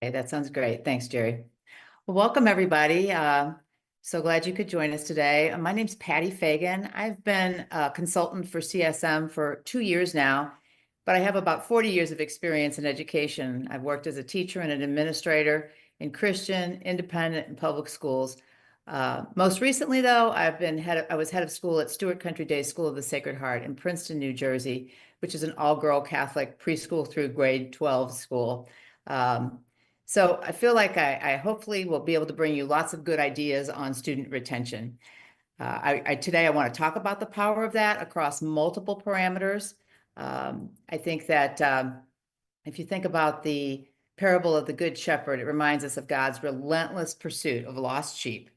Okay, that sounds great. Thanks, Jerry. Well, welcome, everybody. So glad you could join us today. My name's Patty Fagin. I've been a consultant for CSM for 2 years now, but I have about 40 years of experience in education. I've worked as a teacher and an administrator in Christian, independent, and public schools. Most recently, though, I was head of school at Stewart Country Day School of the Sacred Heart in Princeton, New Jersey, which is an all-girl Catholic preschool through grade 12 school. So I feel like I hopefully will be able to bring you lots of good ideas on student retention. Today I want to talk about the power of that across multiple parameters. I think that if you think about the parable of the Good Shepherd, it reminds us of God's relentless pursuit of lost sheep.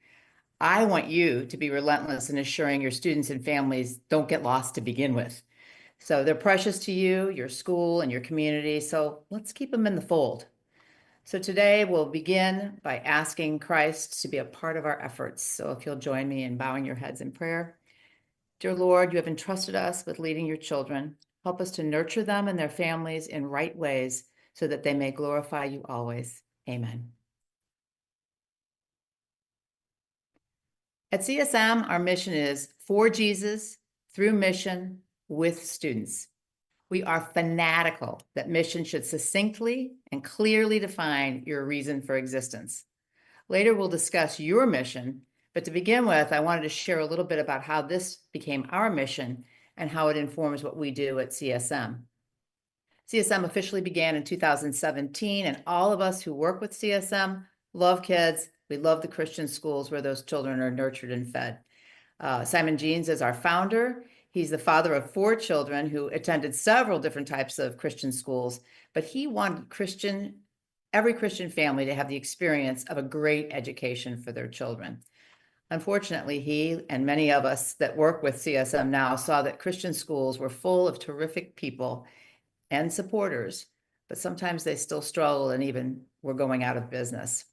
I want you to be relentless in assuring your students and families don't get lost to begin with. So they're precious to you, your school, and your community. So let's keep them in the fold. So today we'll begin by asking Christ to be a part of our efforts. So if you'll join me in bowing your heads in prayer. Dear Lord, you have entrusted us with leading your children. Help us to nurture them and their families in right ways so that they may glorify you always. Amen. At CSM, our mission is for Jesus, through mission, with students. We are fanatical that mission should succinctly and clearly define your reason for existence. Later, we'll discuss your mission, but to begin with, I wanted to share a little bit about how this became our mission and how it informs what we do at CSM. CSM officially began in 2017, and all of us who work with CSM love kids. We love the Christian schools where those children are nurtured and fed. Simon Jeans is our founder. He's the father of 4 children who attended several different types of Christian schools, but he wanted every Christian family to have the experience of a great education for their children. Unfortunately, he and many of us that work with CSM now saw that Christian schools were full of terrific people and supporters, but sometimes they still struggle and even were going out of business.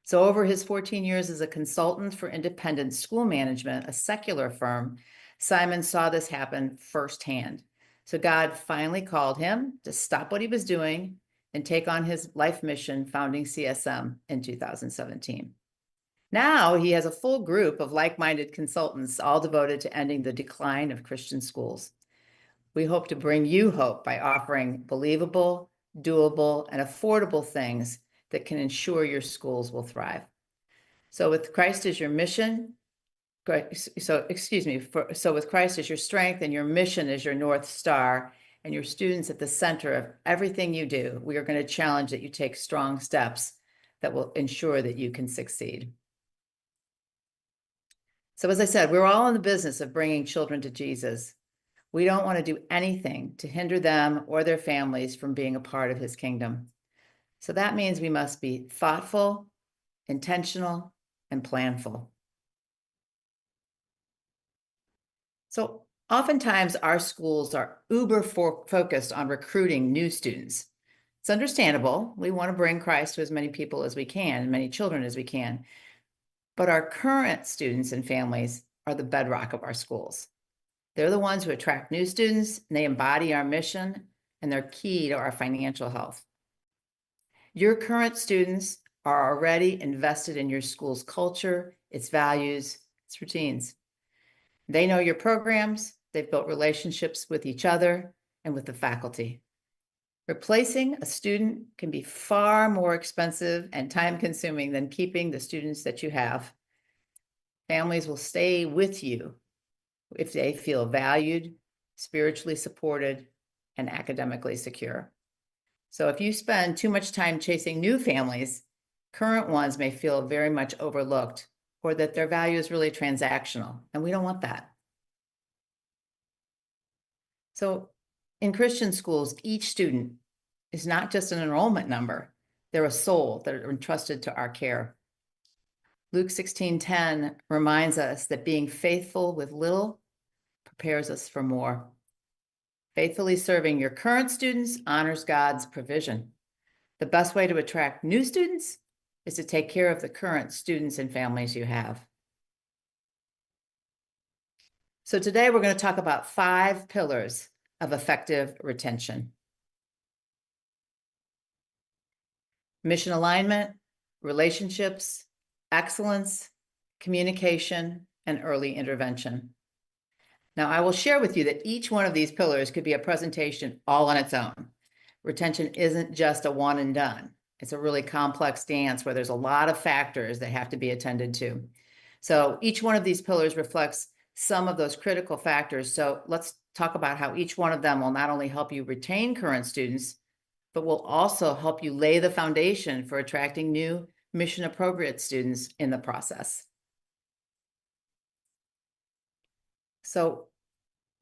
So over his 14 years as a consultant for independent school management, a secular firm, Simon saw this happen firsthand. So God finally called him to stop what he was doing and take on his life mission, founding CSM in 2017. Now he has a full group of like-minded consultants, all devoted to ending the decline of Christian schools. We hope to bring you hope by offering believable, doable, and affordable things that can ensure your schools will thrive. So with Christ as your mission, so with Christ as your strength and your mission as your North Star and your students at the center of everything you do, we are going to challenge that you take strong steps that will ensure that you can succeed. So as I said, we're all in the business of bringing children to Jesus. We don't want to do anything to hinder them or their families from being a part of his kingdom. So that means we must be thoughtful, intentional, and planful. So oftentimes our schools are uber focused on recruiting new students. It's understandable. We want to bring Christ to as many people as we can, and many children as we can. But our current students and families are the bedrock of our schools. They're the ones who attract new students, and they embody our mission, and they're key to our financial health. Your current students are already invested in your school's culture, its values, its routines. They know your programs, they've built relationships with each other and with the faculty. Replacing a student can be far more expensive and time-consuming than keeping the students that you have. Families will stay with you if they feel valued, spiritually supported, and academically secure. So if you spend too much time chasing new families, current ones may feel very much overlooked or that their value is really transactional, and we don't want that. So in Christian schools, each student is not just an enrollment number, they're a soul that are entrusted to our care. Luke 16:10 reminds us that being faithful with little prepares us for more. Faithfully serving your current students honors God's provision. The best way to attract new students is to take care of the current students and families you have. So today we're going to talk about 5 pillars of effective retention. mission alignment, relationships, excellence, communication, and early intervention. Now, I will share with you that each one of these pillars could be a presentation all on its own. Retention isn't just a one and done. It's a really complex dance where there's a lot of factors that have to be attended to. So each one of these pillars reflects some of those critical factors. So let's talk about how each one of them will not only help you retain current students, but will also help you lay the foundation for attracting new mission appropriate students in the process. So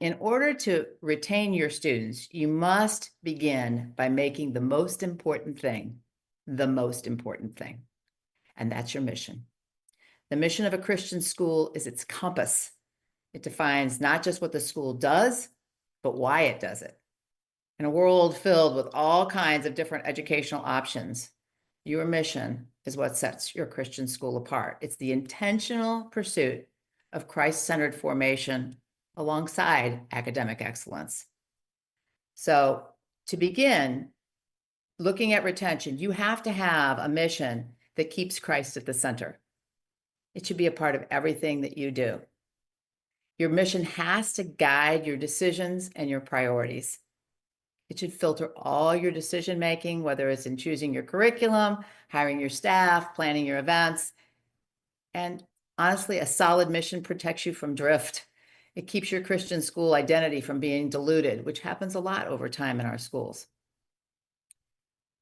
in order to retain your students, you must begin by making the most important thing, the most important thing, and that's your mission. The mission of a Christian school is its compass. It defines not just what the school does, but why it does it. In a world filled with all kinds of different educational options, your mission is what sets your Christian school apart. It's the intentional pursuit of Christ-centered formation alongside academic excellence. So to begin looking at retention, you have to have a mission that keeps Christ at the center. It should be a part of everything that you do. Your mission has to guide your decisions and your priorities. It should filter all your decision-making, whether it's in choosing your curriculum, hiring your staff, planning your events. And honestly, a solid mission protects you from drift. It keeps your Christian school identity from being diluted, which happens a lot over time in our schools.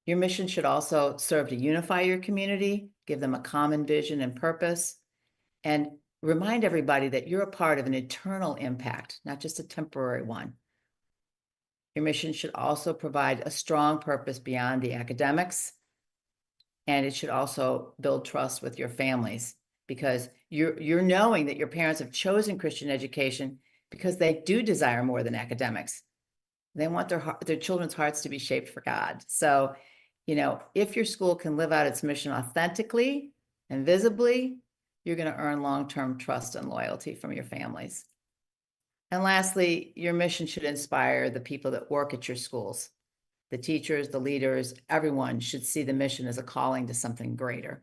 Your mission should also serve to unify your community, give them a common vision and purpose, and remind everybody that you're a part of an eternal impact, not just a temporary one. Your mission should also provide a strong purpose beyond the academics, and it should also build trust with your families, because you're knowing that your parents have chosen Christian education because they do desire more than academics. They want their children's hearts to be shaped for God. So, if your school can live out its mission authentically and visibly, you're going to earn long-term trust and loyalty from your families. And lastly, your mission should inspire the people that work at your schools. The teachers, the leaders, everyone should see the mission as a calling to something greater.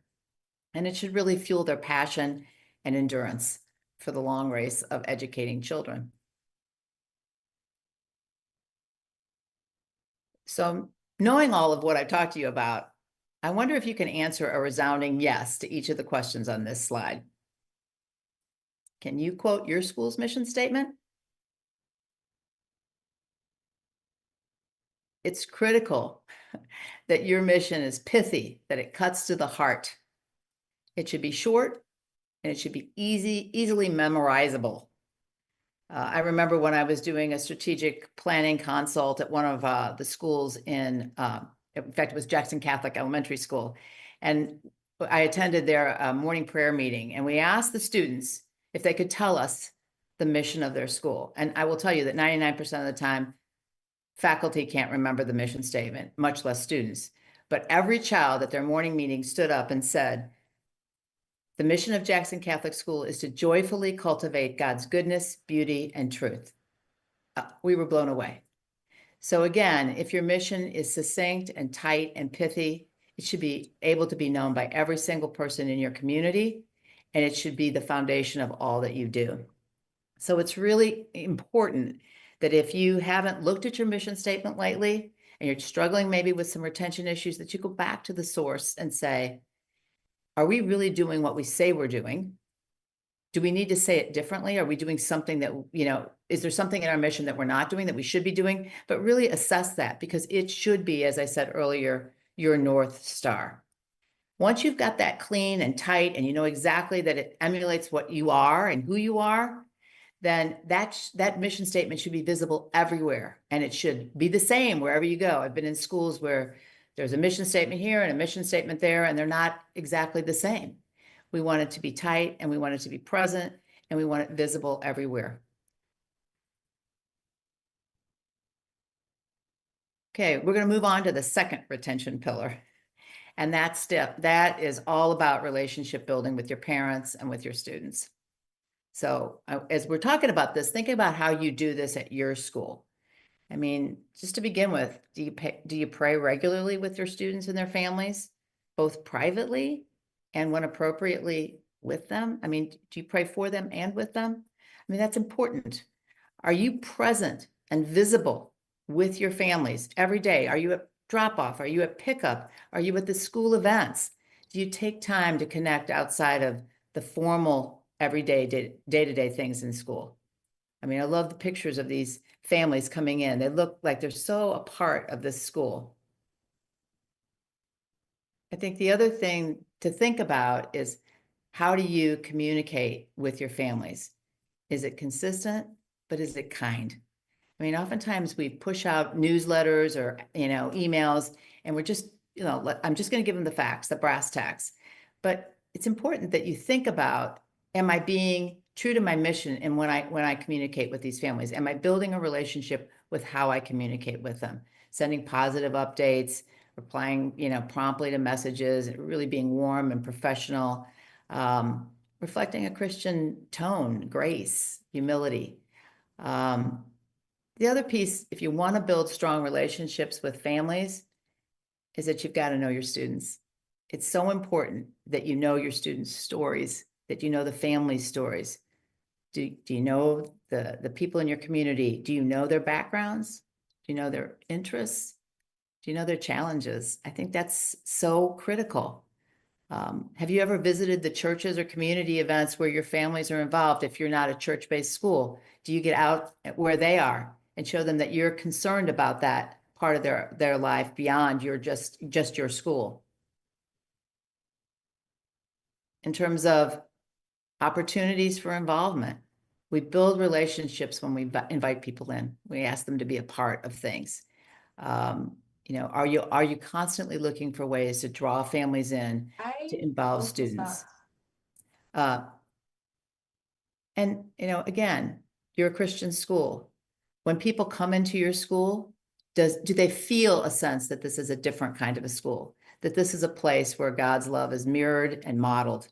And it should really fuel their passion and endurance for the long race of educating children. So knowing all of what I've talked to you about, I wonder if you can answer a resounding yes to each of the questions on this slide. Can you quote your school's mission statement? It's critical that your mission is pithy, that it cuts to the heart. It should be short and it should be easily memorizable. I remember when I was doing a strategic planning consult at one of the schools in fact, it was Jackson Catholic Elementary School. And I attended their morning prayer meeting, and we asked the students if they could tell us the mission of their school. And I will tell you that 99% of the time, faculty can't remember the mission statement, much less students. But every child at their morning meeting stood up and said, "The mission of Jackson Catholic School is to joyfully cultivate God's goodness, beauty, and truth." We were blown away. So again, if your mission is succinct and tight and pithy, it should be able to be known by every single person in your community, and it should be the foundation of all that you do. So it's really important that if you haven't looked at your mission statement lately and you're struggling maybe with some retention issues, that you go back to the source and say, are we really doing what we say we're doing? Do we need to say it differently? Are we doing something that, is there something in our mission that we're not doing that we should be doing? But really assess that, because it should be, as I said earlier, your North Star. Once you've got that clean and tight and you know exactly that it emulates what you are and who you are, then that mission statement should be visible everywhere, and it should be the same wherever you go. I've been in schools where there's a mission statement here and a mission statement there, and they're not exactly the same. We want it to be tight, and we want it to be present, and we want it visible everywhere. Okay, we're going to move on to the second retention pillar. And that is all about relationship building with your parents and with your students. So as we're talking about this, think about how you do this at your school. I mean, just to begin with, do you pray regularly with your students and their families? both privately and when appropriately with them? I mean, do you pray for them and with them? I mean, that's important. Are you present and visible with your families every day? Are you at drop off? Are you at pickup? Are you at the school events? Do you take time to connect outside of the formal everyday day-to-day things in school? I mean, I love the pictures of these families coming in. They look like they're so a part of this school. I think the other thing to think about is, how do you communicate with your families? Is it consistent, but is it kind? I mean, oftentimes we push out newsletters or, emails, and we're just, I'm just going to give them the facts, the brass tacks. But it's important that you think about, am I being true to my mission? And when I communicate with these families, am I building a relationship with how I communicate with them? Sending positive updates, replying, promptly to messages, really being warm and professional, reflecting a Christian tone, grace, humility. The other piece, if you want to build strong relationships with families, is that you've got to know your students. It's so important that you know your students' stories, that you know the family stories. Do you know the people in your community? Do you know their backgrounds? Do you know their interests? Do you know their challenges? I think that's so critical. Have you ever visited the churches or community events where your families are involved if you're not a church-based school? Do you get out where they are and show them that you're concerned about that part of their life beyond your just your school? In terms of opportunities for involvement, we build relationships when we invite people in. We ask them to be a part of things. Are you constantly looking for ways to draw families in to involve students? And again, you're a Christian school. When people come into your school, do they feel a sense that this is a different kind of a school, that this is a place where God's love is mirrored and modeled?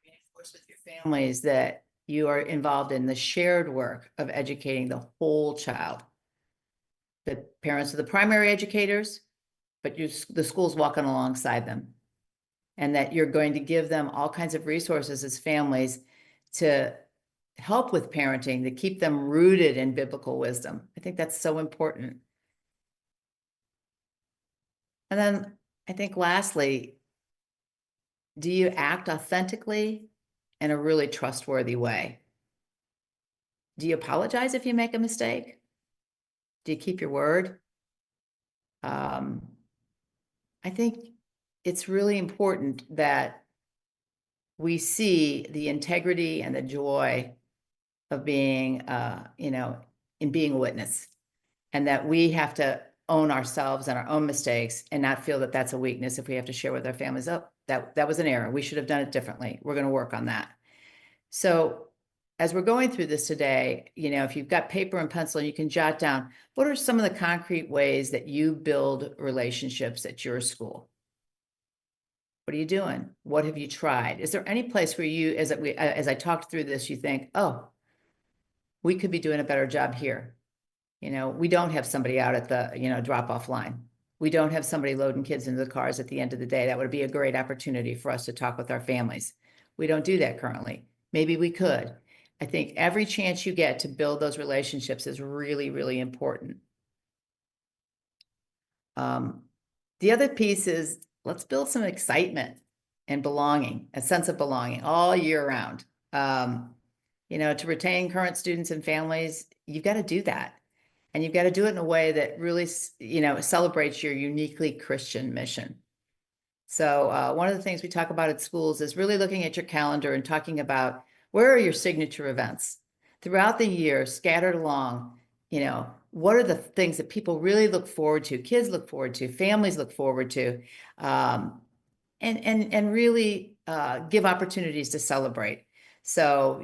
Reinforce with your families that you are involved in the shared work of educating the whole child. The parents are the primary educators, but the school's walking alongside them, and that you're going to give them all kinds of resources as families to help with parenting, to keep them rooted in biblical wisdom. I think that's so important. And then I think lastly, do you act authentically in a really trustworthy way? Do you apologize if you make a mistake? Do you keep your word? I think it's really important that we see the integrity and the joy of being, in being a witness, and that we have to own ourselves and our own mistakes and not feel that that's a weakness if we have to share with our families, oh, that was an error. We should have done it differently. We're going to work on that. So as we're going through this today, if you've got paper and pencil, you can jot down, what are some of the concrete ways that you build relationships at your school? What are you doing? What have you tried? Is there any place where you, as I talked through this, you think, oh, we could be doing a better job here? We don't have somebody out at the, drop-off line. We don't have somebody loading kids into the cars at the end of the day. That would be a great opportunity for us to talk with our families. We don't do that currently. Maybe we could. I think every chance you get to build those relationships is really, really important. The other piece is, let's build some excitement and belonging, a sense of belonging all year round. To retain current students and families, you've got to do that. And you've got to do it in a way that really, celebrates your uniquely Christian mission. So one of the things we talk about at schools is really looking at your calendar and talking about, where are your signature events throughout the year, scattered along. What are the things that people really look forward to, kids look forward to, families look forward to, and really give opportunities to celebrate. So,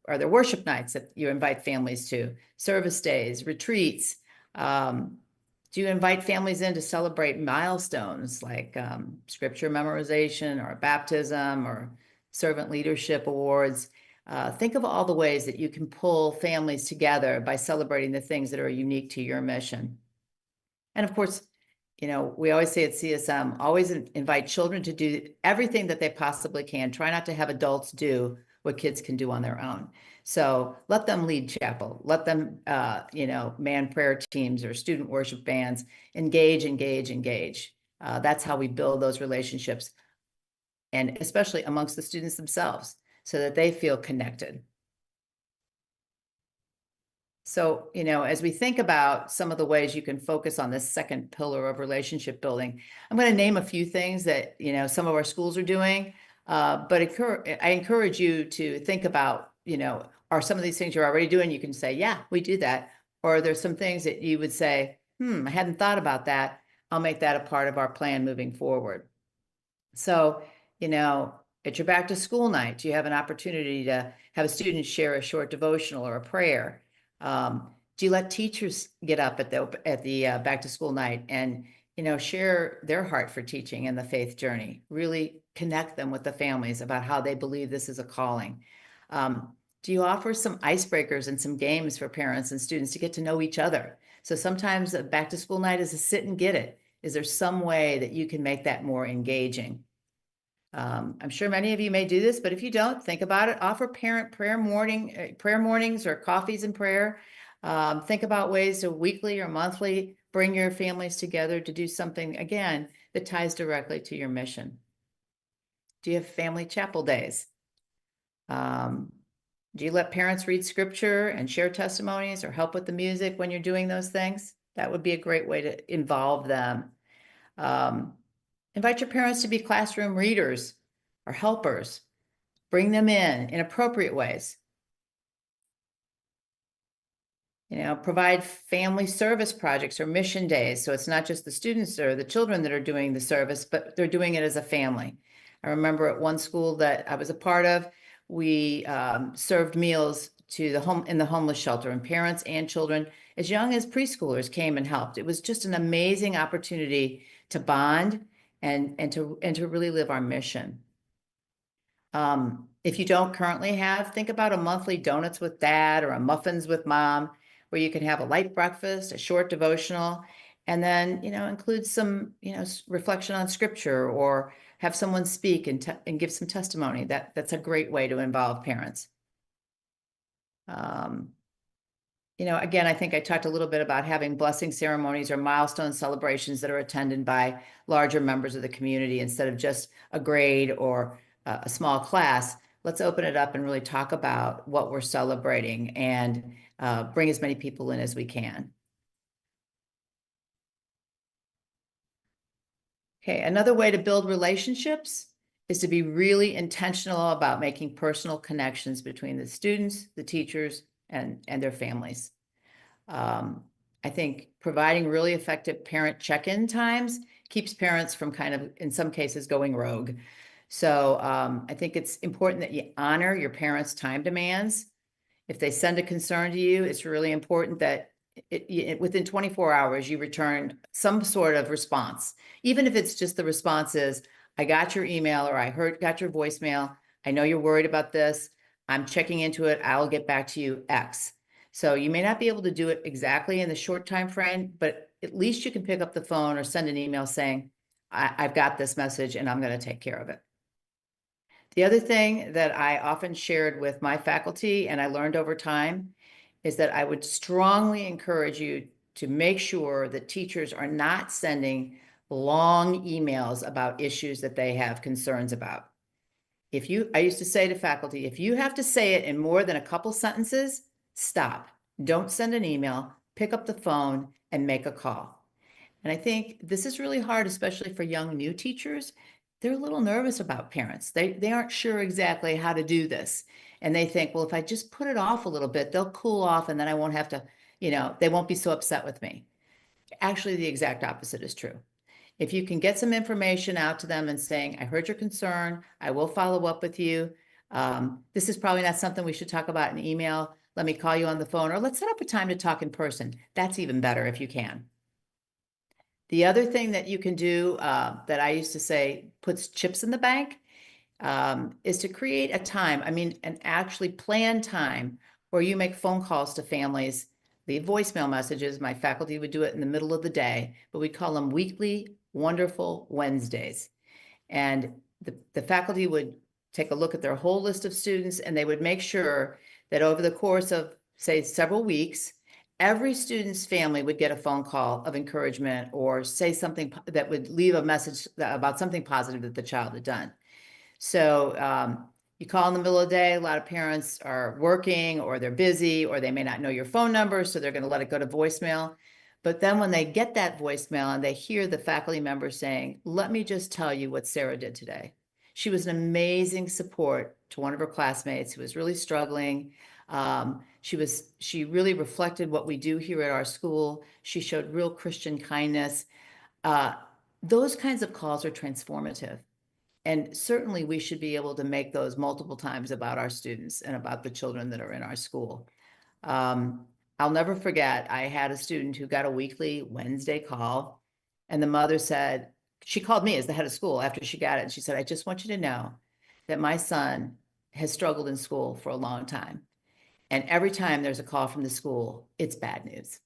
are there worship nights that you invite families to, service days, retreats? Do you invite families in to celebrate milestones like scripture memorization or baptism or servant leadership awards? Think of all the ways that you can pull families together by celebrating the things that are unique to your mission. And of course, we always say at CSM, always invite children to do everything that they possibly can. Try not to have adults do what kids can do on their own. So let them lead chapel, let them, man prayer teams or student worship bands, engage, engage, engage. That's how we build those relationships, and especially amongst the students themselves, so that they feel connected. So, as we think about some of the ways you can focus on this second pillar of relationship building, I'm going to name a few things that, some of our schools are doing. But I encourage you to think about, are some of these things you're already doing? You can say, yeah, we do that. Or there's some things that you would say, I hadn't thought about that. I'll make that a part of our plan moving forward. So, at your back to school night, you have an opportunity to have a student share a short devotional or a prayer. Do you let teachers get up at the back to school night and share their heart for teaching and the faith journey? Really connect them with the families about how they believe this is a calling. Do you offer some icebreakers and some games for parents and students to get to know each other? So sometimes a back to school night is a sit and get it. Is there some way that you can make that more engaging? I'm sure many of you may do this, but if you don't, think about it. Offer parent prayer mornings or coffees and prayer. Think about ways to weekly or monthly bring your families together to do something, again, that ties directly to your mission. Do you have family chapel days? Do you let parents read scripture and share testimonies or help with the music when you're doing those things? That would be a great way to involve them. Invite your parents to be classroom readers or helpers. Bring them in appropriate ways. Provide family service projects or mission days. So it's not just the students or the children that are doing the service, but they're doing it as a family. I remember at one school that I was a part of, we served meals to in the homeless shelter, and parents and children as young as preschoolers came and helped. It was just an amazing opportunity to bond and to really live our mission. If you don't currently have, think about a monthly donuts with dad or a muffins with mom, where you can have a light breakfast, a short devotional, and then, include some, reflection on scripture, or have someone speak and give some testimony. That's a great way to involve parents. Again, I think I talked a little bit about having blessing ceremonies or milestone celebrations that are attended by larger members of the community instead of just a grade or a small class. Let's open it up and really talk about what we're celebrating and bring as many people in as we can. Okay, another way to build relationships is to be really intentional about making personal connections between the students, the teachers, and their families. I think providing really effective parent check-in times keeps parents from kind of, in some cases, going rogue. So I think it's important that you honor your parents' time demands. If they send a concern to you, it's really important that within 24 hours, you return some sort of response. Even if it's just the response is, I got your email, or got your voicemail. I know you're worried about this. I'm checking into it. I'll get back to you, X. So you may not be able to do it exactly in the short time frame, but at least you can pick up the phone or send an email saying, I've got this message and I'm going to take care of it. The other thing that I often shared with my faculty, and I learned over time, is that I would strongly encourage you to make sure that teachers are not sending long emails about issues that they have concerns about. I used to say to faculty, if you have to say it in more than a couple sentences, stop. Don't send an email, pick up the phone and make a call. And I think this is really hard, especially for young new teachers. They're a little nervous about parents. They aren't sure exactly how to do this. And they think, well, if I just put it off a little bit, they'll cool off and then I won't have to, they won't be so upset with me. Actually, the exact opposite is true. If you can get some information out to them and saying, I heard your concern, I will follow up with you. This is probably not something we should talk about in email. Let me call you on the phone, or let's set up a time to talk in person. That's even better if you can. The other thing that you can do that I used to say puts chips in the bank is to create a time, an actually planned time where you make phone calls to families leave voicemail messages. My faculty would do it in the middle of the day, but we call them weekly Wonderful Wednesdays. And the faculty would take a look at their whole list of students, and they would make sure that over the course of, say, several weeks, every student's family would get a phone call of encouragement or say something that would leave a message about something positive that the child had done. So you call in the middle of the day, a lot of parents are working or they're busy or they may not know your phone number, so they're going to let it go to voicemail. But then when they get that voicemail and they hear the faculty member saying, let me just tell you what Sarah did today. She was an amazing support to one of her classmates who was really struggling. She really reflected what we do here at our school. She showed real Christian kindness. Those kinds of calls are transformative. And certainly we should be able to make those multiple times about our students and about the children that are in our school. I'll never forget, I had a student who got a weekly Wednesday call, and the mother said, she called me as the head of school after she got it, and she said, I just want you to know that my son has struggled in school for a long time. And every time there's a call from the school, it's bad news.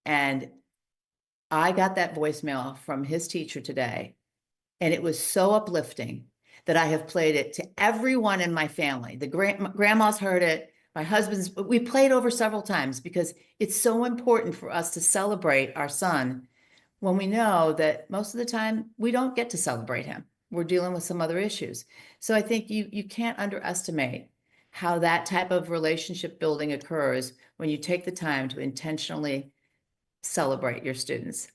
And I got that voicemail from his teacher today, and it was so uplifting that I have played it to everyone in my family. The grandmas heard it. My husband's, we played over several times because it's so important for us to celebrate our son when we know that most of the time we don't get to celebrate him. We're dealing with some other issues. So I think you can't underestimate how that type of relationship building occurs when you take the time to intentionally celebrate your students.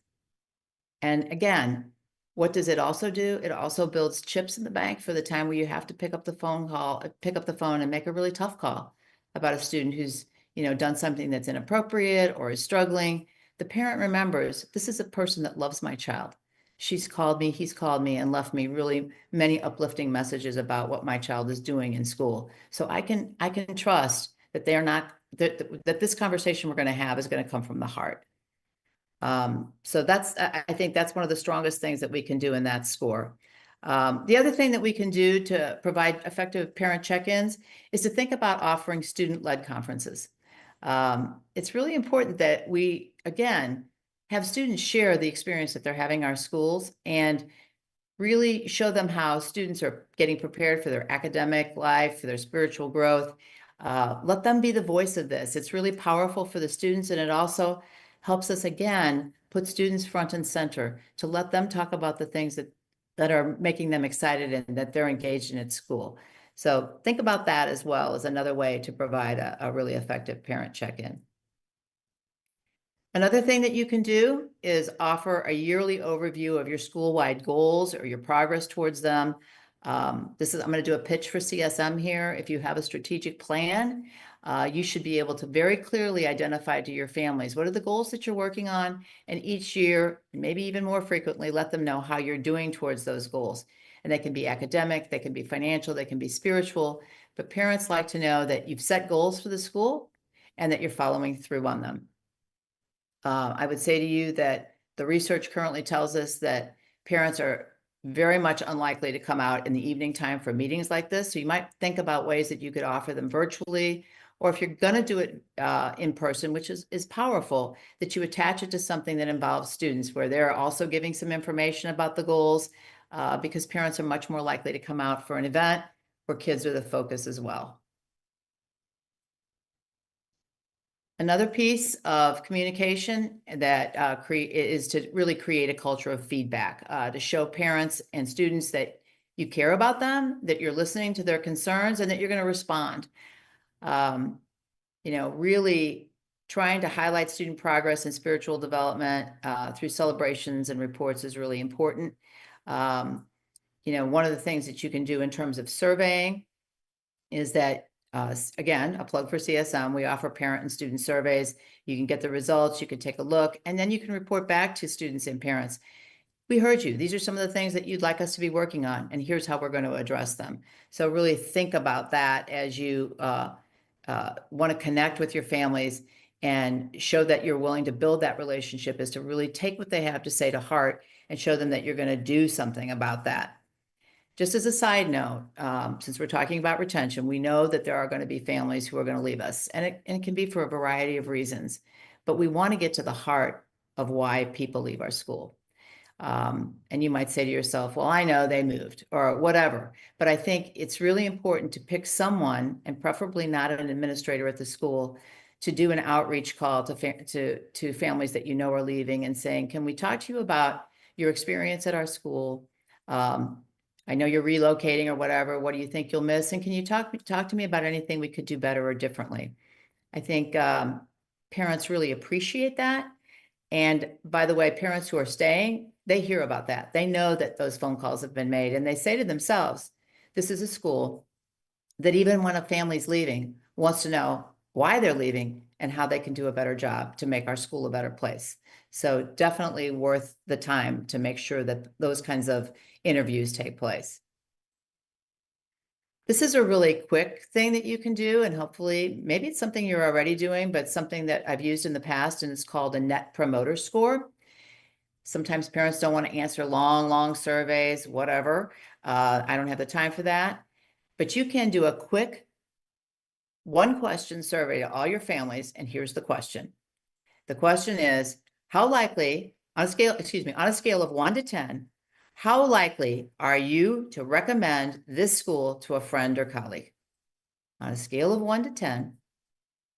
And again, what does it also do? It also builds chips in the bank for the time where you have to pick up the phone and make a really tough call about a student who's, done something that's inappropriate or is struggling. The parent remembers, this is a person that loves my child. She's called me, he's called me, and left me really many uplifting messages about what my child is doing in school. So I can trust that they're not, that this conversation we're going to have is going to come from the heart. So I think that's one of the strongest things that we can do in that score. The other thing that we can do to provide effective parent check-ins is to think about offering student-led conferences. It's really important that we, again, have students share the experience that they're having in our schools and really show them how students are getting prepared for their academic life, for their spiritual growth. Let them be the voice of this. It's really powerful for the students, and it also helps us, again, put students front and center to let them talk about the things that are making them excited and that they're engaged in at school. So think about that as well as another way to provide a really effective parent check-in. Another thing that you can do is offer a yearly overview of your school-wide goals or your progress towards them. I'm going to do a pitch for CSM here. If you have a strategic plan, you should be able to very clearly identify to your families what are the goals that you're working on, and each year, maybe even more frequently, let them know how you're doing towards those goals. And they can be academic, they can be financial, they can be spiritual, but parents like to know that you've set goals for the school and that you're following through on them. I would say to you that the research currently tells us that parents are very much unlikely to come out in the evening time for meetings like this. So you might think about ways that you could offer them virtually, or if you're going to do it in person, which is powerful, that you attach it to something that involves students where they're also giving some information about the goals, because parents are much more likely to come out for an event where kids are the focus as well. Another piece of communication that is to really create a culture of feedback, to show parents and students that you care about them, that you're listening to their concerns, and that you're going to respond. Really trying to highlight student progress and spiritual development through celebrations and reports is really important. One of the things that you can do in terms of surveying is that again, a plug for CSM, we offer parent and student surveys. You can get the results, you can take a look, and then you can report back to students and parents. We heard you. These are some of the things that you'd like us to be working on, and here's how we're going to address them. So really think about that as you want to connect with your families and show that you're willing to build that relationship, is to really take what they have to say to heart and show them that you're going to do something about that. just as a side note, since we're talking about retention, we know that there are going to be families who are going to leave us, and it can be for a variety of reasons, but we want to get to the heart of why people leave our school. And you might say to yourself, well, I know they moved or whatever, but I think it's really important to pick someone, and preferably not an administrator at the school, to do an outreach call to families that you know are leaving and saying, can we talk to you about your experience at our school? I know you're relocating or whatever. What do you think you'll miss? And can you talk to me about anything we could do better or differently? I think parents really appreciate that. And by the way, parents who are staying, they hear about that. They know that those phone calls have been made, and they say to themselves, this is a school that even when a family's leaving wants to know why they're leaving and how they can do a better job to make our school a better place. So definitely worth the time to make sure that those kinds of interviews take place. This is a really quick thing that you can do, and hopefully maybe it's something you're already doing, but something that I've used in the past, and it's called a Net Promoter Score. Sometimes parents don't want to answer long surveys, whatever. I don't have the time for that, but you can do a quick one question survey to all your families, and here's the question. The question is, how likely, on a scale of 1 to 10, how likely are you to recommend this school to a friend or colleague? On a scale of 1 to 10,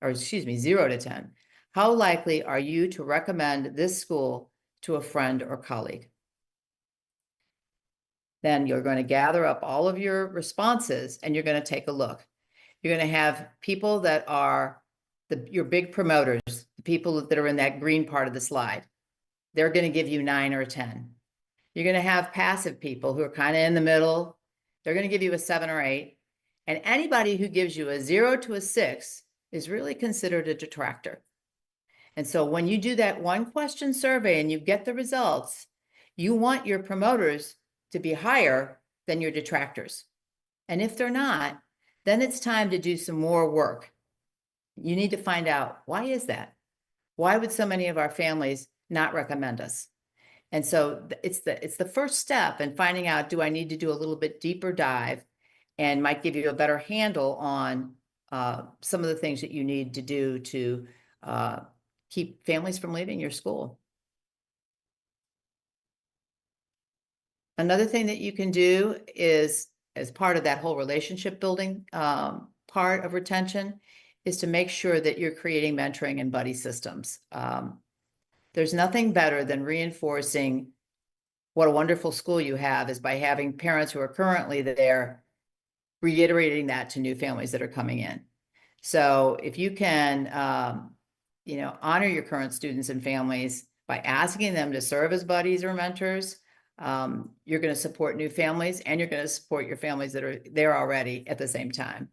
or 0 to 10, how likely are you to recommend this school to a friend or colleague? Then you're going to gather up all of your responses and you're going to take a look. You're going to have people that are your big promoters, the people that are in that green part of the slide. They're going to give you 9 or a 10. You're going to have passive people who are kind of in the middle. They're going to give you a 7 or 8. And anybody who gives you a 0 to a 6 is really considered a detractor. And so when you do that one question survey and you get the results, you want your promoters to be higher than your detractors. And if they're not, then it's time to do some more work. You need to find out, why is that? Why would so many of our families not recommend us? And so it's the first step in finding out, do I need to do a little bit deeper dive, and might give you a better handle on some of the things that you need to do to keep families from leaving your school. Another thing that you can do is, as part of that whole relationship building part of retention, is to make sure that you're creating mentoring and buddy systems. There's nothing better than reinforcing what a wonderful school you have is by having parents who are currently there reiterating that to new families that are coming in. So if you can, honor your current students and families by asking them to serve as buddies or mentors, you're going to support new families, and you're going to support your families that are there already at the same time.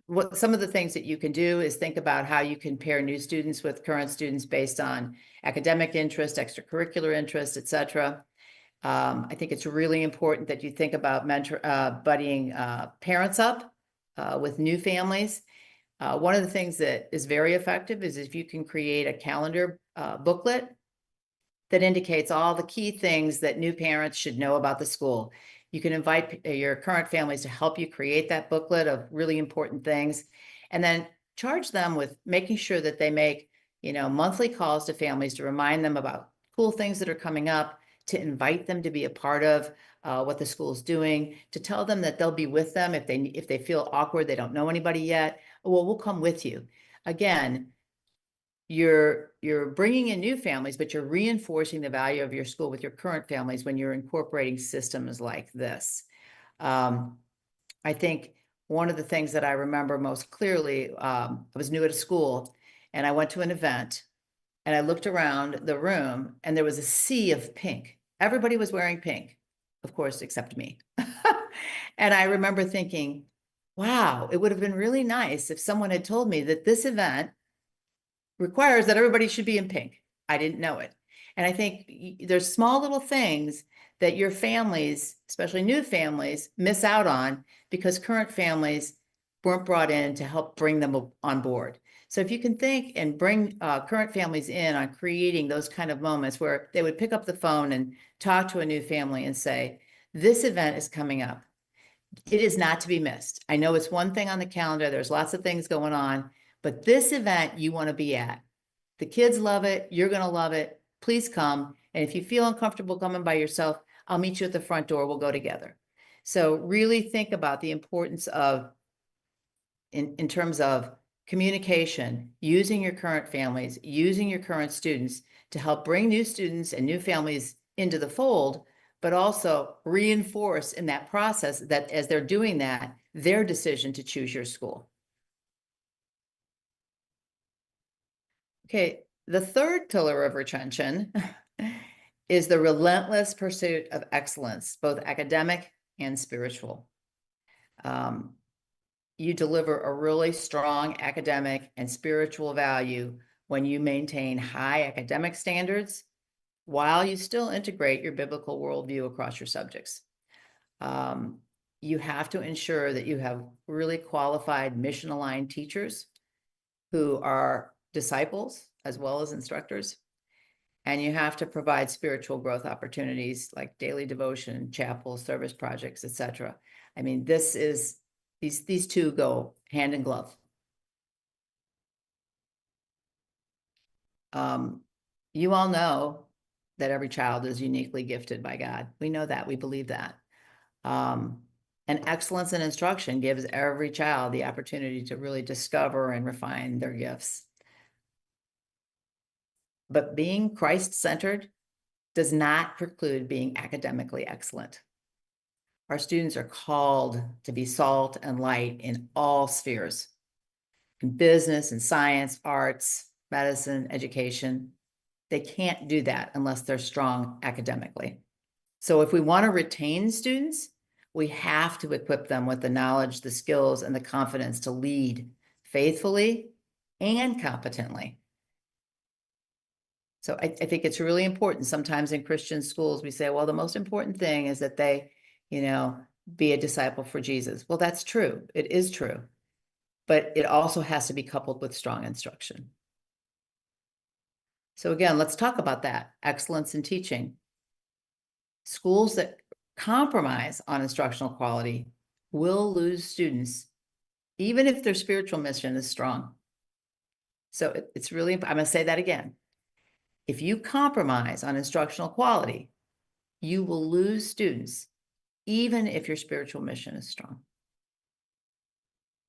What some of the things that you can do is think about how you can pair new students with current students based on academic interest, extracurricular interest, etc. I think it's really important that you think about buddying parents up with new families. One of the things that is very effective is if you can create a calendar booklet that indicates all the key things that new parents should know about the school. You can invite your current families to help you create that booklet of really important things, and then charge them with making sure that they make, monthly calls to families to remind them about cool things that are coming up, to invite them to be a part of what the school's doing, to tell them that they'll be with them if they feel awkward, they don't know anybody yet. Well, we'll come with you. Again, you're bringing in new families, but you're reinforcing the value of your school with your current families when you're incorporating systems like this. I think one of the things that I remember most clearly, I was new at a school, and I went to an event, and I looked around the room, and there was a sea of pink. Everybody was wearing pink, of course, except me. And I remember thinking, wow, it would have been really nice if someone had told me that this event requires that everybody should be in pink. I didn't know it. And I think there's small little things that your families, especially new families, miss out on because current families weren't brought in to help bring them on board. So if you can think and bring current families in on creating those kind of moments where they would pick up the phone and talk to a new family and say, This event is coming up. It is not to be missed. I know it's one thing on the calendar. There's lots of things going on, but this event you want to be at. The kids love it. You're going to love it. Please come. And if you feel uncomfortable coming by yourself, I'll meet you at the front door. We'll go together. So really think about the importance of, in terms of communication, using your current families, using your current students to help bring new students and new families into the fold, but also reinforce in that process that as they're doing that, their decision to choose your school. Okay, the third pillar of retention is the relentless pursuit of excellence, both academic and spiritual. You deliver a really strong academic and spiritual value when you maintain high academic standards while you still integrate your biblical worldview across your subjects. You have to ensure that you have really qualified mission-aligned teachers who are disciples as well as instructors. And you have to provide spiritual growth opportunities like daily devotion, chapel, service projects, etc. I mean, these two go hand in glove. You all know that every child is uniquely gifted by God. We know that, we believe that. And excellence in instruction gives every child the opportunity to really discover and refine their gifts. But being Christ-centered does not preclude being academically excellent. Our students are called to be salt and light in all spheres, in business and science, arts, medicine, education. They can't do that unless they're strong academically. So if we want to retain students, we have to equip them with the knowledge, the skills, and the confidence to lead faithfully and competently. So I think it's really important. Sometimes in Christian schools, we say, well, the most important thing is that they, be a disciple for Jesus. Well, that's true. It is true. But it also has to be coupled with strong instruction. So again, let's talk about that. Excellence in teaching. Schools that compromise on instructional quality will lose students, even if their spiritual mission is strong. So it's really, I'm going to say that again. If you compromise on instructional quality, you will lose students, even if your spiritual mission is strong.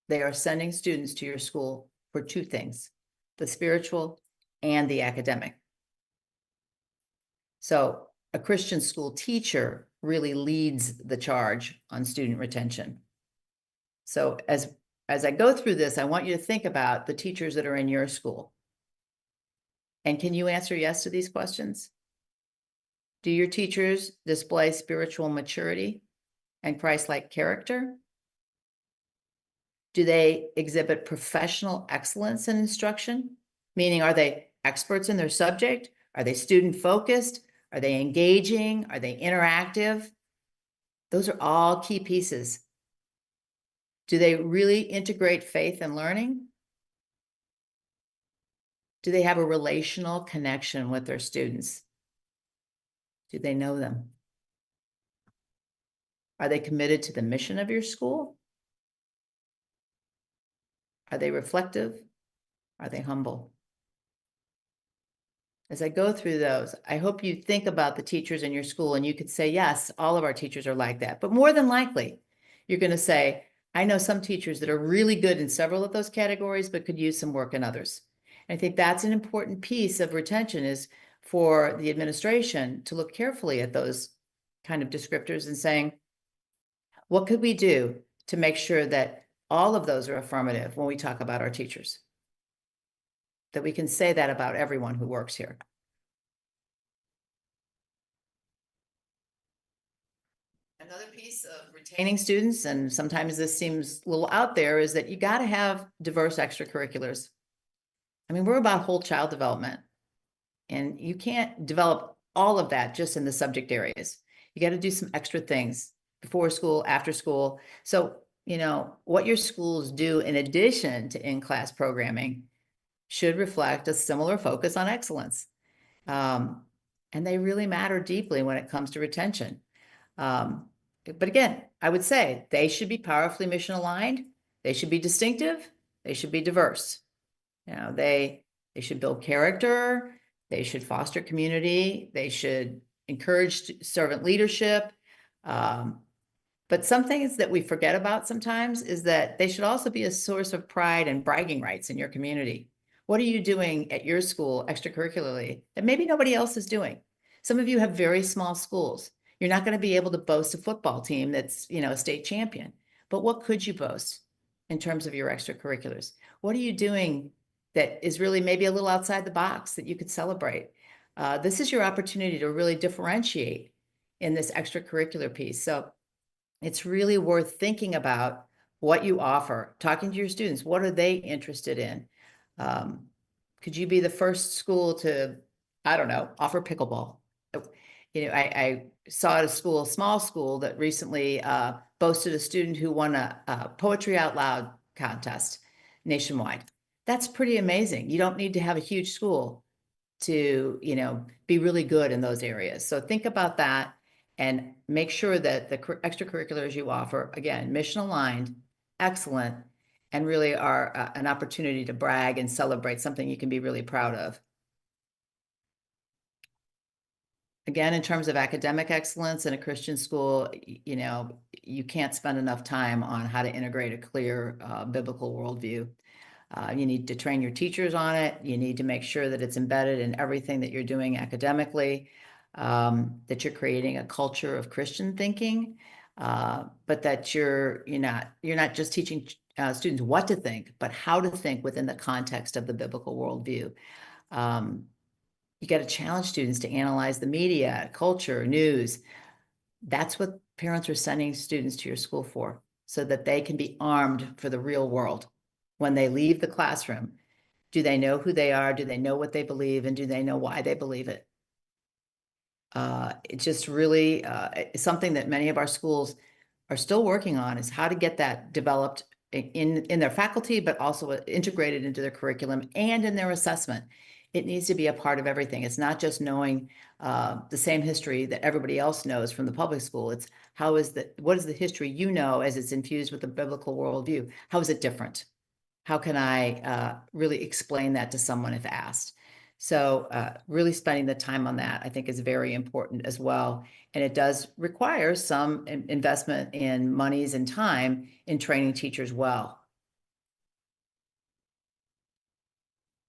They are sending students to your school for two things, the spiritual and the academic. So a Christian school teacher really leads the charge on student retention. So as I go through this, I want you to think about the teachers that are in your school. And can you answer yes to these questions? Do your teachers display spiritual maturity and Christ-like character? Do they exhibit professional excellence in instruction? Meaning, are they experts in their subject? Are they student-focused? Are they engaging? Are they interactive? Those are all key pieces. Do they really integrate faith and learning? Do they have a relational connection with their students? Do they know them? Are they committed to the mission of your school? Are they reflective? Are they humble? As I go through those, I hope you think about the teachers in your school and you could say, yes, all of our teachers are like that. But more than likely, you're going to say, I know some teachers that are really good in several of those categories, but could use some work in others. And I think that's an important piece of retention, is for the administration to look carefully at those kind of descriptors and saying, what could we do to make sure that all of those are affirmative when we talk about our teachers? That we can say that about everyone who works here. Another piece of retaining students, and sometimes this seems a little out there, is that you got to have diverse extracurriculars. I mean, we're about whole child development, and you can't develop all of that just in the subject areas. You got to do some extra things before school, after school. So, what your schools do in addition to in-class programming should reflect a similar focus on excellence. And they really matter deeply when it comes to retention. but again, I would say they should be powerfully mission aligned. They should be distinctive. They should be diverse. They should build character. They should foster community. They should encourage servant leadership. But some things that we forget about sometimes is that they should also be a source of pride and bragging rights in your community. What are you doing at your school extracurricularly that maybe nobody else is doing? Some of you have very small schools. You're not going to be able to boast a football team that's, a state champion. But what could you boast in terms of your extracurriculars? What are you doing that is really maybe a little outside the box that you could celebrate? This is your opportunity to really differentiate in this extracurricular piece. So it's really worth thinking about what you offer, talking to your students. What are they interested in? Could you be the first school to, I don't know, offer pickleball? I saw at a school, small school, that recently boasted a student who won a poetry out loud contest nationwide. That's pretty amazing. You don't need to have a huge school to, be really good in those areas. So think about that and make sure that the extracurriculars you offer, again, mission aligned, excellent, and really are an opportunity to brag and celebrate something you can be really proud of. Again, in terms of academic excellence in a Christian school, you can't spend enough time on how to integrate a clear biblical worldview. You need to train your teachers on it. You need to make sure that it's embedded in everything that you're doing academically, that you're creating a culture of Christian thinking, but that you're not just teaching students what to think, but how to think within the context of the biblical worldview. You got to challenge students to analyze the media, culture, news. That's what parents are sending students to your school for, so that they can be armed for the real world. When they leave the classroom, do they know who they are? Do they know what they believe? And do they know why they believe it? It's just really something that many of our schools are still working on, is how to get that developed in their faculty, but also integrated into their curriculum and in their assessment. It needs to be a part of everything. It's not just knowing the same history that everybody else knows from the public school. It's what is the history you know as it's infused with the biblical worldview? How is it different? How can I really explain that to someone if asked? So really spending the time on that, I think, is very important as well. And it does require some investment in monies and time in training teachers well.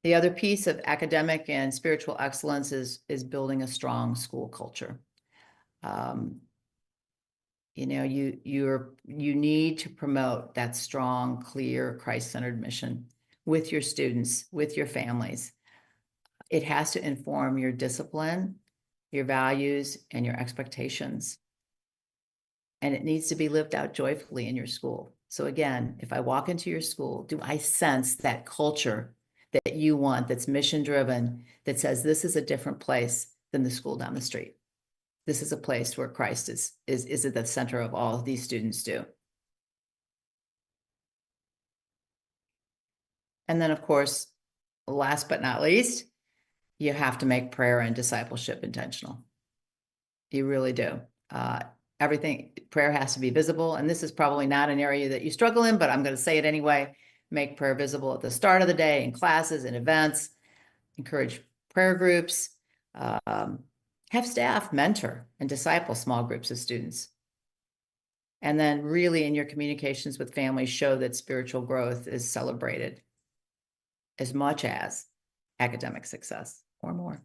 The other piece of academic and spiritual excellence is building a strong school culture. You need to promote that strong, clear, Christ-centered mission with your students, with your families. It has to inform your discipline, your values, and your expectations. And it needs to be lived out joyfully in your school. So again, if I walk into your school, do I sense that culture that you want, that's mission-driven, that says this is a different place than the school down the street? This is a place where Christ is at the center of all these students do. And then, of course, last but not least, you have to make prayer and discipleship intentional. You really do. Prayer has to be visible. And this is probably not an area that you struggle in, but I'm going to say it anyway. Make prayer visible at the start of the day in classes and events. Encourage prayer groups. Have staff mentor and disciple small groups of students. And then really in your communications with families, show that spiritual growth is celebrated as much as academic success or more.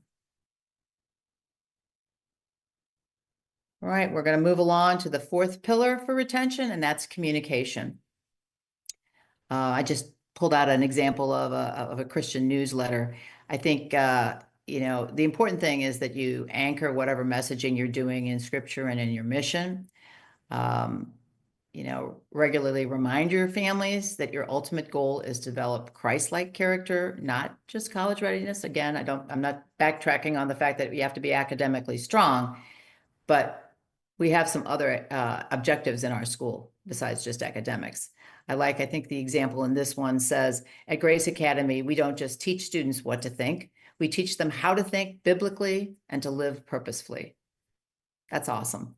All right, we're going to move along to the fourth pillar for retention, and that's communication. I just pulled out an example of a Christian newsletter. I think, the important thing is that you anchor whatever messaging you're doing in scripture and in your mission. Regularly remind your families that your ultimate goal is to develop Christ-like character, not just college readiness. Again, I'm not backtracking on the fact that you have to be academically strong, but we have some other objectives in our school besides just academics. I think the example in this one says, at Grace Academy, we don't just teach students what to think, we teach them how to think biblically and to live purposefully. That's awesome.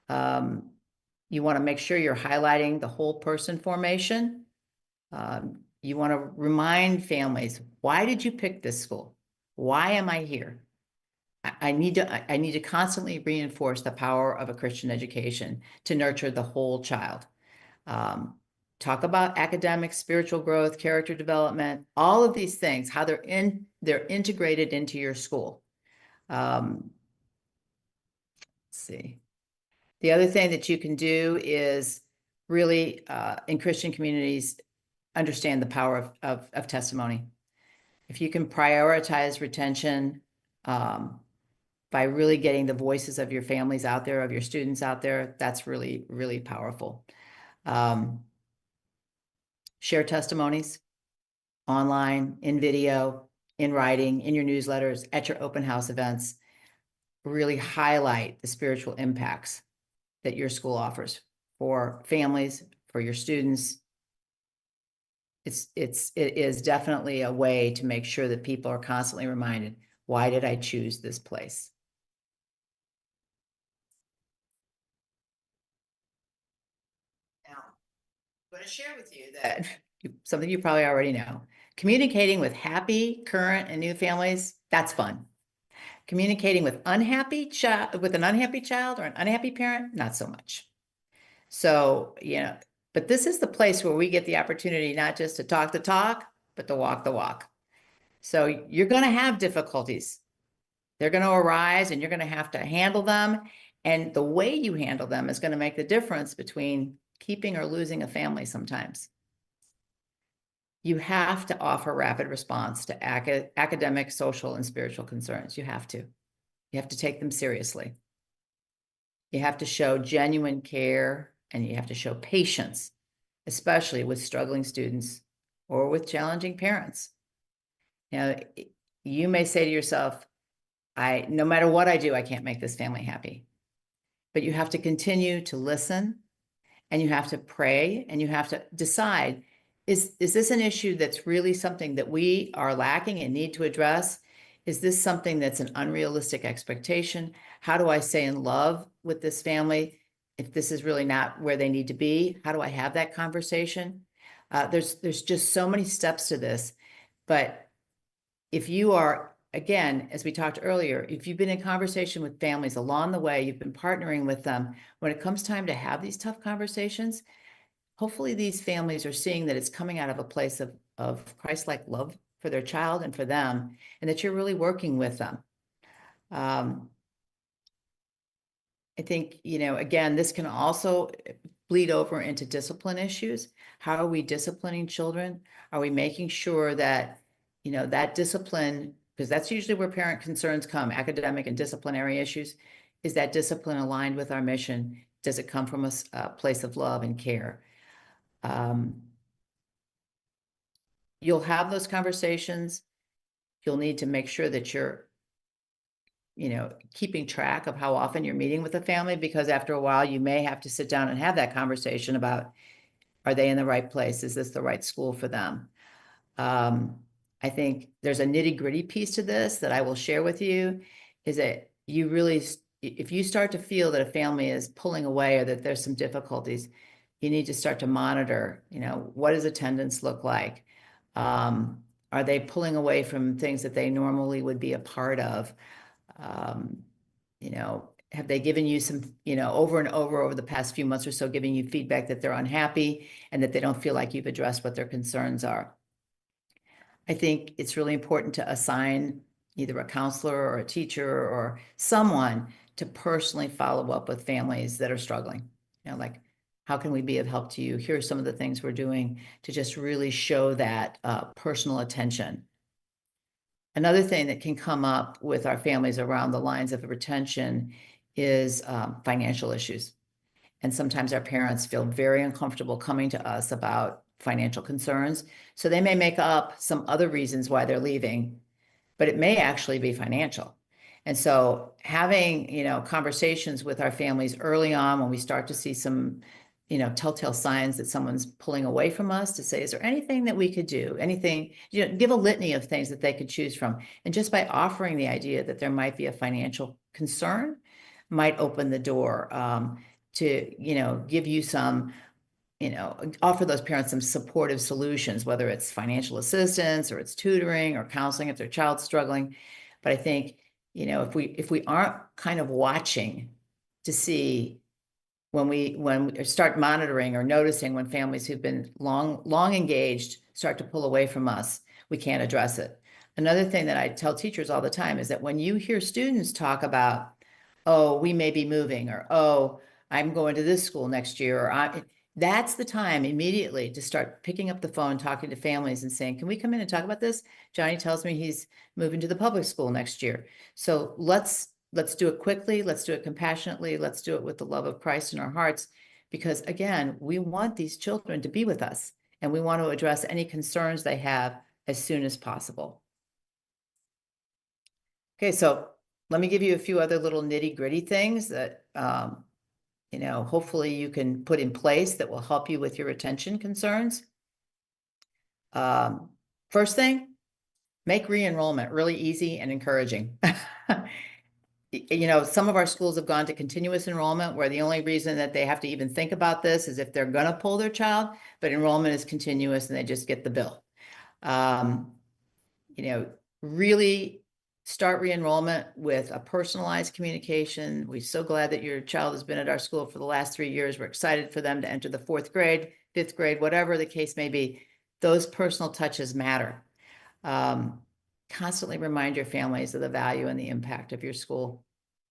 You want to make sure you're highlighting the whole person formation. You want to remind families, why did you pick this school? Why am I here? I need to constantly reinforce the power of a Christian education to nurture the whole child. Talk about academic, spiritual growth, character development, all of these things, how they're integrated into your school. Let's see. The other thing that you can do is really, in Christian communities, understand the power of testimony. If you can prioritize retention, by really getting the voices of your families out there, of your students out there, that's really, really powerful. Share testimonies online, in video, in writing, in your newsletters, at your open house events. Really highlight the spiritual impacts that your school offers for families, for your students. It is definitely a way to make sure that people are constantly reminded, why did I choose this place? Now, I'm going to share with you that something you probably already know. Communicating with happy, current, and new families, that's fun. Communicating with an unhappy child or an unhappy parent, not so much. So, but this is the place where we get the opportunity not just to talk the talk, but to walk the walk. So you're going to have difficulties. They're going to arise and you're going to have to handle them. And the way you handle them is going to make the difference between keeping or losing a family sometimes. You have to offer rapid response to academic, social, and spiritual concerns. You have to. You have to take them seriously. You have to show genuine care and you have to show patience, especially with struggling students or with challenging parents. You may say to yourself, no matter what I do, I can't make this family happy. But you have to continue to listen and you have to pray and you have to decide, is this an issue that's really something that we are lacking and need to address? Is this something that's an unrealistic expectation? How do I stay in love with this family if this is really not where they need to be? How do I have that conversation? There's just so many steps to this. But if you are, again, as we talked earlier, if you've been in conversation with families along the way, you've been partnering with them, when it comes time to have these tough conversations, hopefully these families are seeing that it's coming out of a place of Christ-like love for their child and for them, and that you're really working with them. I think, again, this can also bleed over into discipline issues. How are we disciplining children? Are we making sure that, that discipline, because that's usually where parent concerns come, academic and disciplinary issues, is that discipline aligned with our mission? Does it come from a place of love and care? You'll have those conversations. You'll need to make sure that you're, keeping track of how often you're meeting with the family, because after a while you may have to sit down and have that conversation about, are they in the right place? Is this the right school for them? I think there's a nitty-gritty piece to this that I will share with you, is that you really, if you start to feel that a family is pulling away or that there's some difficulties, you need to start to monitor, what does attendance look like? Are they pulling away from things that they normally would be a part of? Have they given you some, over and over the past few months or so, giving you feedback that they're unhappy and that they don't feel like you've addressed what their concerns are? I think it's really important to assign either a counselor or a teacher or someone to personally follow up with families that are struggling. Like, how can we be of help to you? Here are some of the things we're doing to just really show that personal attention. Another thing that can come up with our families around the lines of retention is financial issues. And sometimes our parents feel very uncomfortable coming to us about financial concerns. So they may make up some other reasons why they're leaving, but it may actually be financial. And so having, conversations with our families early on when we start to see some, telltale signs that someone's pulling away from us, to say, is there anything that we could do? Anything, give a litany of things that they could choose from. And just by offering the idea that there might be a financial concern might open the door. to, give you some, offer those parents some supportive solutions, whether it's financial assistance or it's tutoring or counseling if their child's struggling. But I think, if we aren't kind of watching to see when we start monitoring or noticing when families who've been long engaged start to pull away from us, we can't address it. Another thing that I tell teachers all the time is that when you hear students talk about, oh, we may be moving, or, oh, I'm going to this school next year, or that's the time immediately to start picking up the phone, talking to families and saying, can we come in and talk about this? Johnny tells me he's moving to the public school next year. So let's do it quickly. Let's do it compassionately. Let's do it with the love of Christ in our hearts. Because again, we want these children to be with us, and we want to address any concerns they have as soon as possible. Okay, so let me give you a few other little nitty-gritty things that hopefully you can put in place that will help you with your retention concerns. First thing, make re-enrollment really easy and encouraging. Some of our schools have gone to continuous enrollment where the only reason that they have to even think about this is if they're going to pull their child, but enrollment is continuous and they just get the bill. Really start re-enrollment with a personalized communication. We're so glad that your child has been at our school for the last 3 years. We're excited for them to enter the 4th grade, 5th grade, whatever the case may be. Those personal touches matter. Constantly remind your families of the value and the impact of your school.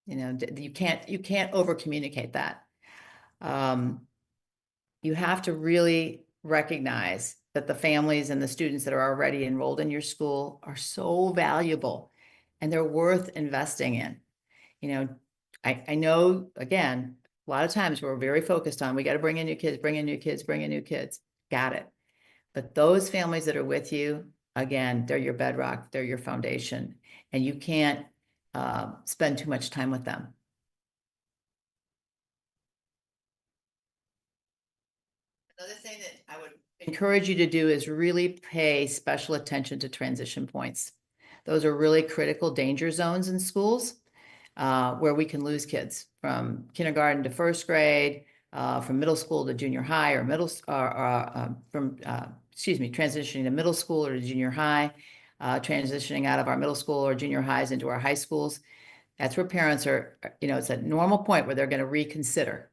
You can't over communicate that. You have to really recognize that the families and the students that are already enrolled in your school are so valuable and they're worth investing in. I know, again, a lot of times we're very focused on, we got to bring in new kids, bring in new kids, bring in new kids. Got it. But those families that are with you, again, they're your bedrock, they're your foundation, and you can't spend too much time with them. Another thing that I would encourage you to do is really pay special attention to transition points. Those are really critical danger zones in schools where we can lose kids from kindergarten to 1st grade, from middle school to junior high, or transitioning to middle school or to junior high, transitioning out of our middle school or junior highs into our high schools. That's where parents are, it's a normal point where they're going to reconsider.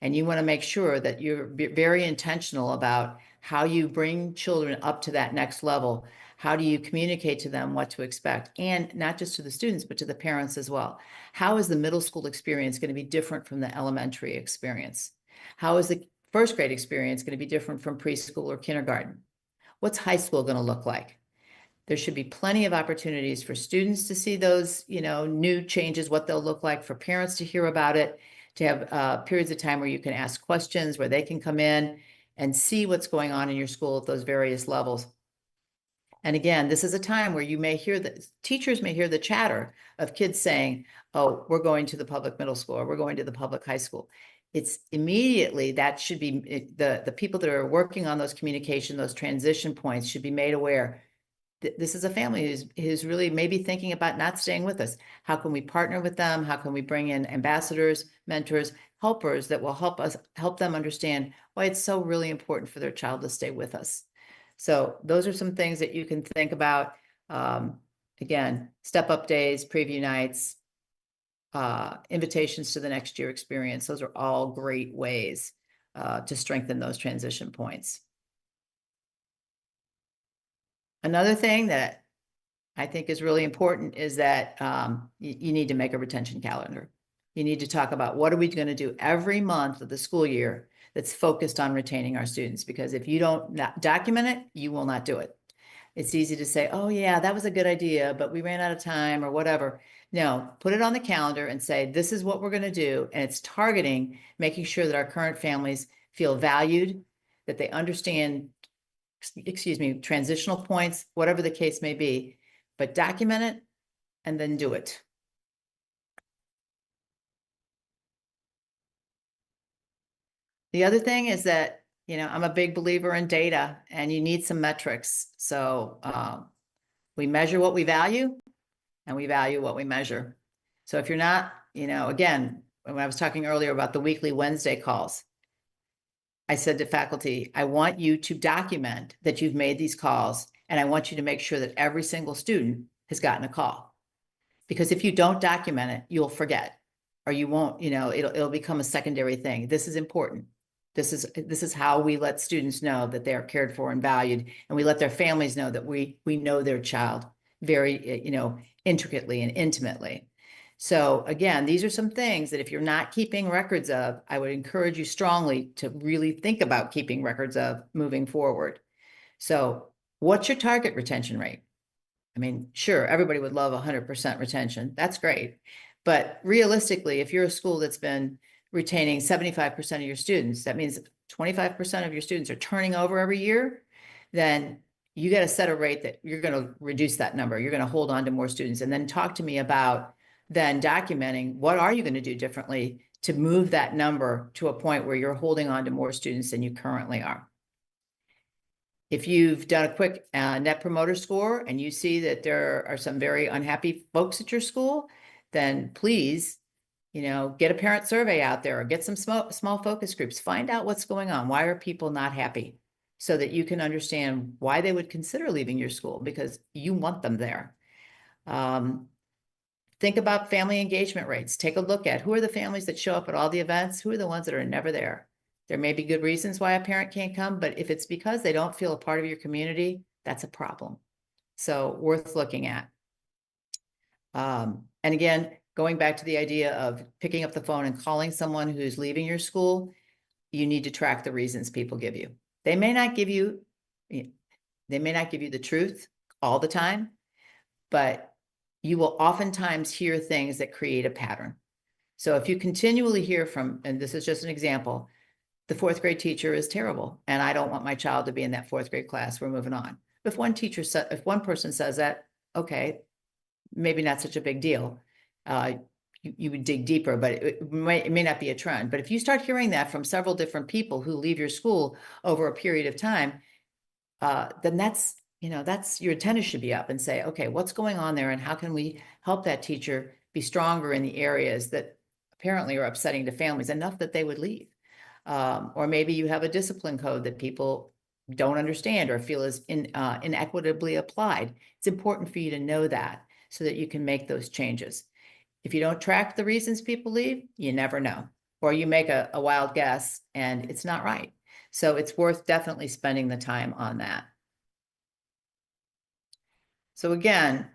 And you want to make sure that you're very intentional about how you bring children up to that next level. How do you communicate to them what to expect? And not just to the students, but to the parents as well. How is the middle school experience going to be different from the elementary experience? How is the 1st grade experience going to be different from preschool or kindergarten? What's high school going to look like? There should be plenty of opportunities for students to see those, new changes, what they'll look like, for parents to hear about it, to have periods of time where you can ask questions, where they can come in and see what's going on in your school at those various levels. And again, this is a time where you may hear that teachers may hear the chatter of kids saying, oh, we're going to the public middle school, or we're going to the public high school. It's immediately, that should be the people that are working on those communication, those transition points should be made aware. This is a family who's really maybe thinking about not staying with us. How can we partner with them? How can we bring in ambassadors, mentors, helpers that will help them understand why it's so really important for their child to stay with us? So those are some things that you can think about. Again, step-up days, preview nights, invitations to the next year experience. Those are all great ways to strengthen those transition points. Another thing that I think is really important is that you need to make a retention calendar. You need to talk about what are we going to do every month of the school year that's focused on retaining our students, because if you don't document it, you will not do it. It's easy to say, oh yeah, that was a good idea, but we ran out of time or whatever. No, put it on the calendar and say, this is what we're going to do. And it's targeting making sure that our current families feel valued, that they understand, transitional points, whatever the case may be, but document it and then do it. The other thing is that, I'm a big believer in data, and you need some metrics. So we measure what we value, and we value what we measure. So if you're not, again, when I was talking earlier about the weekly Wednesday calls, I said to faculty, I want you to document that you've made these calls, and I want you to make sure that every single student has gotten a call. Because if you don't document it, you'll forget, or you won't, it'll become a secondary thing. This is important. This is how we let students know that they are cared for and valued, and we let their families know that we know their child very, intricately and intimately. So again, these are some things that if you're not keeping records of, I would encourage you strongly to really think about keeping records of moving forward. So what's your target retention rate? I mean, sure, everybody would love 100% retention. That's great. But realistically, if you're a school that's been retaining 75% of your students, that means 25% of your students are turning over every year, then you got to set a rate that you're going to reduce that number. You're going to hold on to more students, and then talk to me about then documenting what are you going to do differently to move that number to a point where you're holding on to more students than you currently are. If you've done a quick net promoter score and you see that there are some very unhappy folks at your school, then please, get a parent survey out there, or get some small focus groups. Find out what's going on. Why are people not happy? So that you can understand why they would consider leaving your school, because you want them there. Think about family engagement rates. Take a look at who are the families that show up at all the events, who are the ones that are never there. There may be good reasons why a parent can't come, but if it's because they don't feel a part of your community, that's a problem. So worth looking at. And again, going back to the idea of picking up the phone and calling someone who's leaving your school, you need to track the reasons people give you. They may not give you the truth all the time, but you will oftentimes hear things that create a pattern. So if you continually hear from, and this is just an example, the fourth grade teacher is terrible, and I don't want my child to be in that fourth grade class, we're moving on. If one person says that, okay, maybe not such a big deal. You would dig deeper, but it may not be a trend. But if you start hearing that from several different people who leave your school over a period of time, then that's your antenna should be up and say, okay, what's going on there, and how can we help that teacher be stronger in the areas that apparently are upsetting to families enough that they would leave. Or maybe you have a discipline code that people don't understand or feel is inequitably applied. It's important for you to know that so that you can make those changes. If you don't track the reasons people leave, you never know. Or you make a wild guess and it's not right. So it's worth definitely spending the time on that. So again,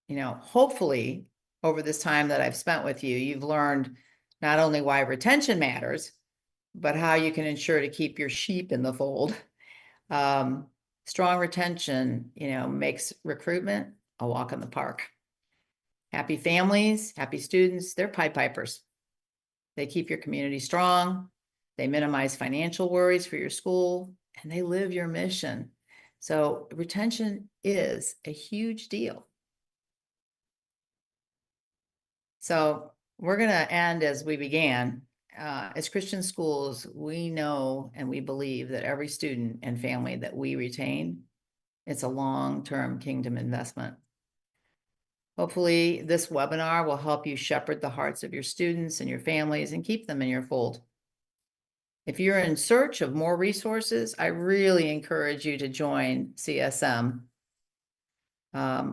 hopefully over this time that I've spent with you, you've learned not only why retention matters, but how you can ensure to keep your sheep in the fold. Strong retention, makes recruitment a walk in the park. Happy families, happy students, they're Pied Pipers. They keep your community strong. They minimize financial worries for your school, and they live your mission. So retention is a huge deal. So we're going to end as we began. As Christian schools, we know and we believe that every student and family that we retain, it's a long-term kingdom investment. Hopefully, this webinar will help you shepherd the hearts of your students and your families and keep them in your fold. If you're in search of more resources, I really encourage you to join CSM.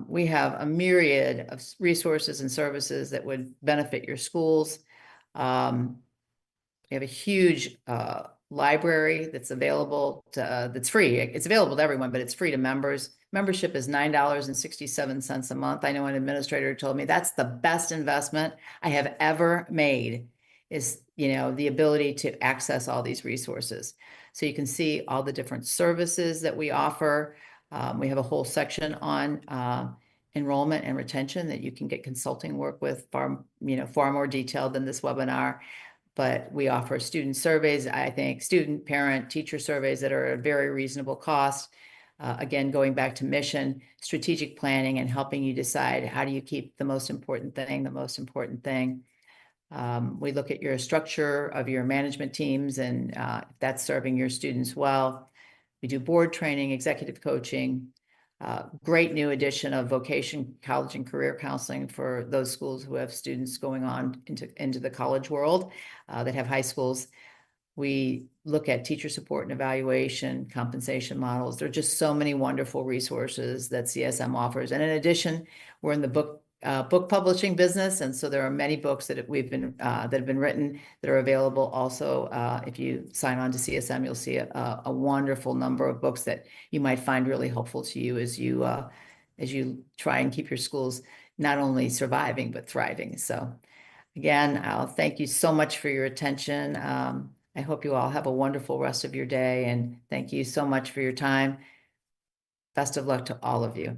We have a myriad of resources and services that would benefit your schools. We have a huge library that's available that's free. It's available to everyone, but it's free to members. Membership is $9.67 a month. I know an administrator told me that's the best investment I have ever made, is the ability to access all these resources. So you can see all the different services that we offer. We have a whole section on enrollment and retention that you can get consulting work with, far more detailed than this webinar. But we offer student surveys, I think, student, parent, teacher surveys that are at a very reasonable cost. Again, going back to mission, strategic planning, and helping you decide how do you keep the most important thing. We look at your structure of your management teams and if that's serving your students well. We do board training, executive coaching. Great new addition of vocation, college, and career counseling for those schools who have students going on into the college world that have high schools. We look at teacher support and evaluation, compensation models. There are just so many wonderful resources that CSM offers. And in addition, we're in the book publishing business, and so there are many books that have been written that are available. Also, if you sign on to CSM, you'll see a wonderful number of books that you might find really helpful to you as you try and keep your schools not only surviving but thriving. So, again, I'll thank you so much for your attention. I hope you all have a wonderful rest of your day, and thank you so much for your time. Best of luck to all of you.